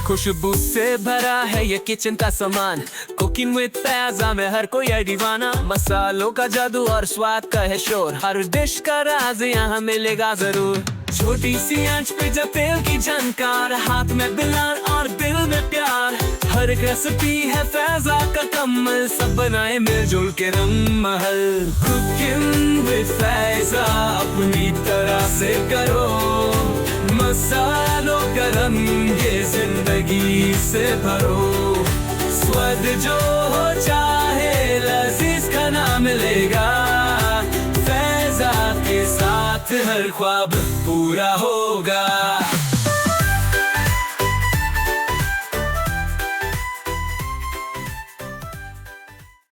खुशबू से भरा है ये किचन का सामान। कुकिंग विद फैज़ा में हर कोई है दीवाना। मसालों का जादू और स्वाद का है शोर, हर डिश का राज यहाँ मिलेगा जरूर। छोटी सी आंच पे जब तेल की झनकार, हाथ में बिलार और दिल में प्यार। हर एक रेसिपी है फैज़ा का कमाल, सब बनाए मिलजुल के रंग महल। कुकिंग विद फैज़ा अपनी तरह से करो, मसालों का रंग ये जिंदगी से भरो। स्वाद जो हो चाहे लजीज खाना मिलेगा, फैज़ा के साथ हर ख्वाब पूरा होगा।